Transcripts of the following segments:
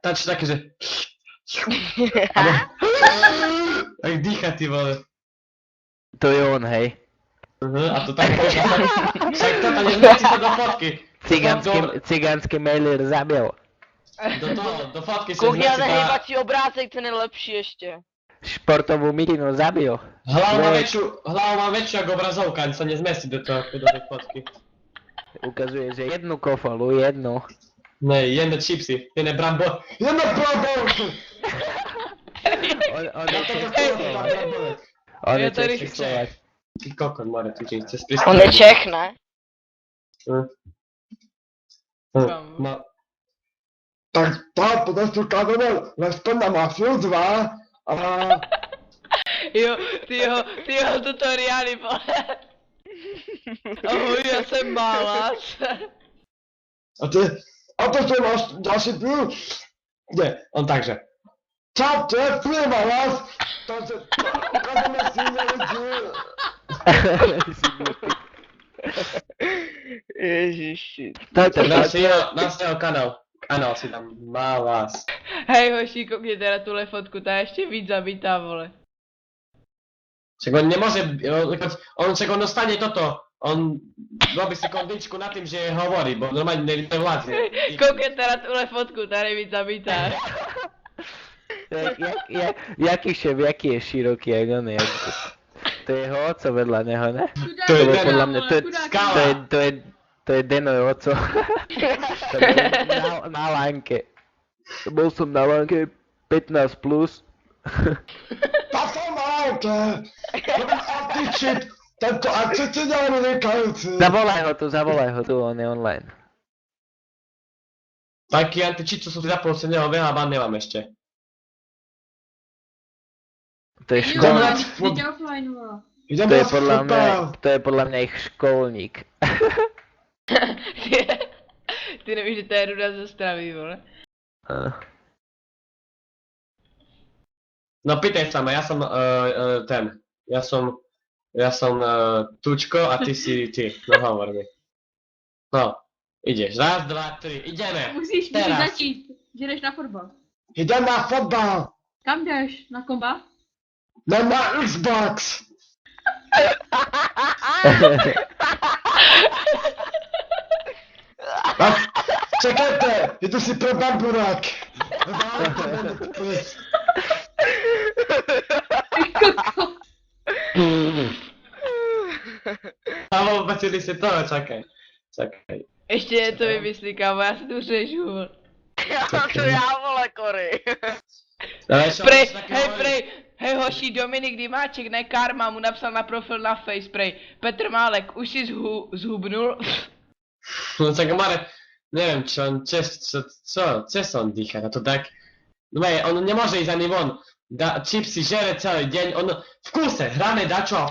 tač také, že... Tak dýcha, ty vole. To je on, hej. A to tak možno... Však toto nezmestí sa do fotky. Cigánský mailer zabil. Do fotky sa Kuchňa zmestí tá... nehýbací obrázek, ten je lepší ještě. Športovú mikinu zabil. Hlavu má väčšiu ako obrazovka, ani sa nezmestí do tej fotky. Ukazuje, že jednu kofolu, jednu. Ne, jedne čipsy, jedne brambo... Jedne brambo! On je Čechoslovák. On je Čechoslovák. Ty kokon, more, ty chce On je Čech, ne? No. Tak ta podostru kadoval Leston na Mafiu 2 a... Jo, ty jeho tutoriály, vole. Ahoj, já jsem Málas. A to jsou další půl. Nie, on także. Čau, to je firma vás. To se... Ukazujeme si lidi. Ježiši. Nás jeho kanál si tam má vás. Hej hoši, koukněte na tuhle fotku, ta je ještě víc zabitá, vole. Však on nemôže, on dostane toto, on robí si kondičku na tým, že hovorí, bo normálne nevládne. Koukněte na tuhle fotku, ta je víc zabitá. Jaký šéf, jaký je široký, jak on je. To je jeho oco vedľa neho, ne? To je podľa mňa, Skala. to je Deno oco. To bol na lánke. Bol som na lánke 15 plus. Ta jsou malé. To byl antičit. Tento antičit je vynikající. Zavolaj ho tu, on je online. Taký antičit, čo som si zapol sa neho veľa ban nemám ešte. To je školník. Jdeme na fotbal. To je podľa mňa ich školník. Ty nevíš, že to je ruda ze stravy, vole. No pýtaj sa ma, ja som ten. Ja som Tučko a ty si ty. No hovor mi. No, ideš. Raz, dva, tri, ideme. Musíš začít, že jdeš na fotbal. Jdeme na fotbal. Kam jdeš? Na komba? Ne na Xbox. Čekajte, jdu si pro bamburák. Alo, bacili si toho, čakaj. Ještě něco vymyslí, kámo, já si tu řežu, vole. To já, vole, kory. Hej hoši, Dominik Dimáček, ne Karma, mu napsal na profil na Face, Petr Málek, už si zhubnul? No tak Marek, neviem čo on, čo on dýcha, to tak... No on nemôže ísť ani von, čipsy žere celý deň, on v kúse, hráme dačo.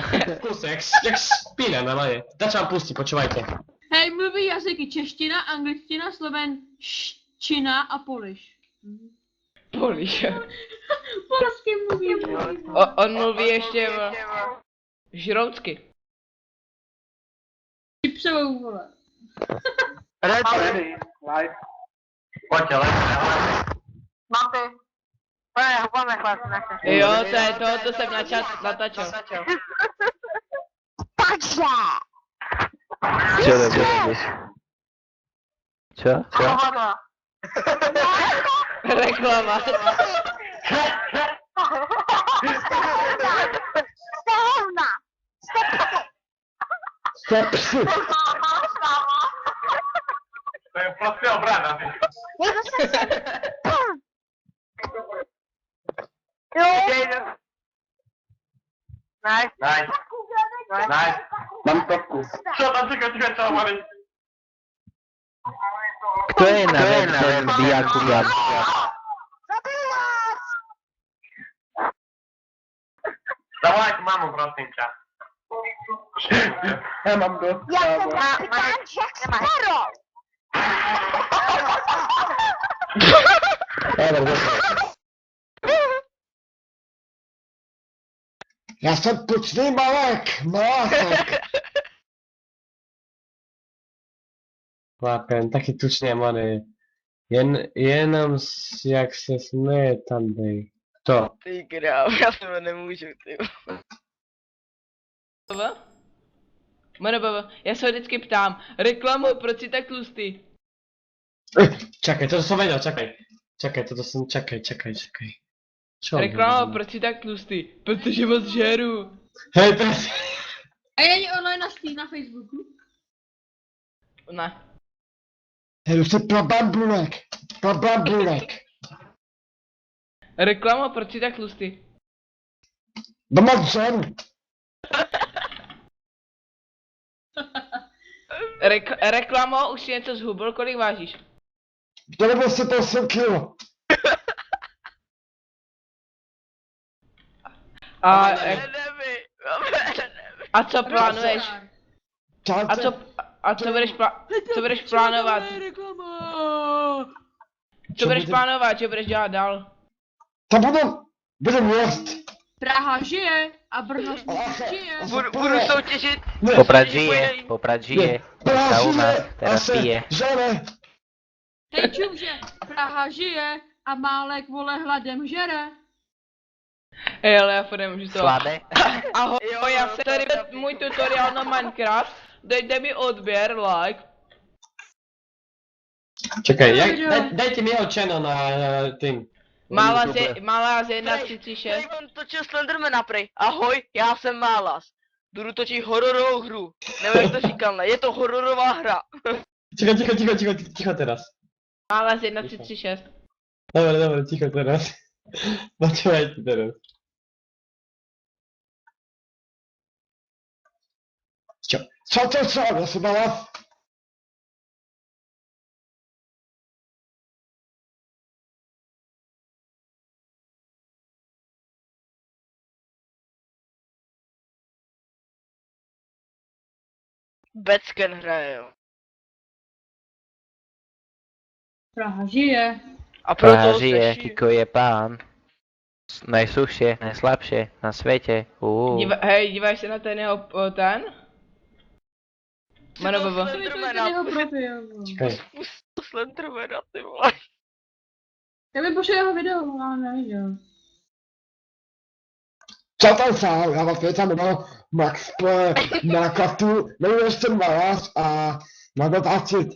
V kúse, jak špína normálne. Dačo vám pustí, počúvajte. Hej, mluví jazyky čeština, angličtina, slovenština a poliš. Poliš, jo. Polsky mluví. On mluví ještě žroucky. Čipsovou, vole. Ready, live. Pojďte, mám ty. Máme chlap, Jo, to jsem natáčel. Takže! Čo robíš? Čo? Reklama. Stehna! Stepsy. To je prostě obrana. Nice. Mám topku. Čo tam čekaj, Mari? Kto je na webcam Diakulian? Zavolaj tu mamu, prosím ťa. Já mám dost. Ja som kapitán Jack Sparrow. Já jsem tučný malek, malásek. Chlapen, taký tučný more. Jenom jak se směje tam dej. To. Ty král, já se nemůžu, ty. MNBV, já se ho vždycky ptám, reklamu, proč jsi tak tlustý? Čakaj, toto som vedel, čakaj. Čakaj. Čo? Reklama, proč jsi tak tlustý? Protože moc žeru. Hej, presne. A není online na Facebooku? Ne. Hej, už jsi pro bambulek. Reklama, proč jsi tak tlustý? No moc žeru. Reklamo, už si něco zhubil, kolik vážíš? 98 kilo. A co plánuješ? A co budeš plánovat? Co budeš plánovat, co budeš dělat dál? To budem jíst. Praha žije a Brno žije. Budu soutěžit. Poprad žije. Sauna, terapie. Žere. Hej čumže, Praha žije a Málek vole hladem žere. Hej, ale já furt nemůžu to. Slade. Ahoj, já jsem tady můj tutoriál na Minecraft. Dejte mi odběr, like. Čakaj, dajte mi jeho channel na tým. Malá z 1.36. Tady on točil Slendermana prej. Ahoj, já jsem Málas. Budu točit hororovou hru. Nevím jak to říkal, ne? Je to hororová hra. Ticho teraz. Malá z 1.36. Dobre, ticho teraz. Počúvajte teraz. Co, já se bala. Becken hraje, jo. Praha žije. A proto Praha žije, se Kiko je pán. Najsuchšie, najslabšie na svete. Hej, díváš se na ten jeho, ten? MNBV. Ten jeho profil. Čakaj. Slendermana, ty vole. Já bych pošel jeho video, ale neviděl. Co tam sám, já vás věcám jmenuji Max Play na kartu, nevím ještě Malář a na dotáčit.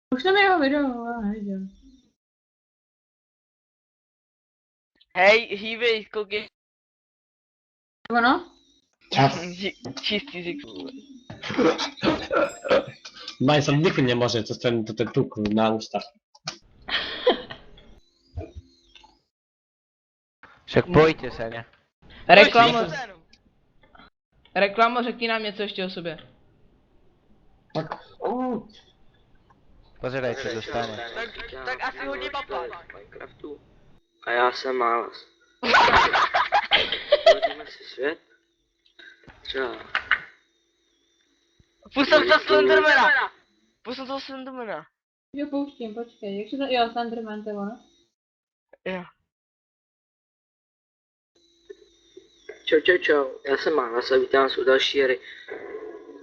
Pošle mi jeho video, ale neviděl. Hej, hýbej, koukej. Ono? Čistý zik. Majson nikdy nemôže, to ten tuk na ústach. Však pojďte se, ne? Reklamo, řekni nám něco ještě o sobě. Tak, Pozeraj, co dostane. Tak asi hodně papáš. Minecraftu. A já jsem Málas. Uvidíme si svět. Třeba. Pustil to Slendermana. Pustil to Slendermana. Jo, pouštím, počkej, jak se to, jo, Slenderman, to je ono? Jo. Čau. Já jsem Málas a vítám vás u další hry,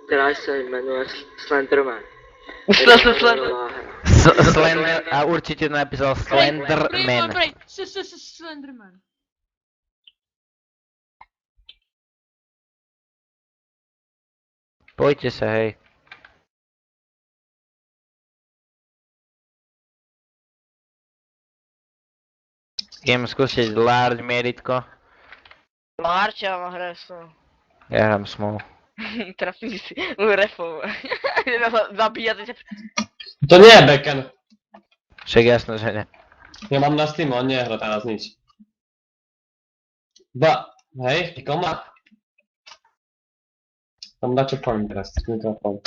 která se jmenuje Slenderman. Slender, a určitě napísal Slenderman. Prej, Slenderman. Pojďte se, hej. Jdem zkusit large měritko. Larč, já mám hraje s tou. Já hrám small. Trafí si. Refou. Zabíjat se. To nie je Becken. Však jasno, že ne. Ja mám na Steam, on nehra teraz nič. Hej, Piko má. Tam dačo poviem teraz, tak mikrofón.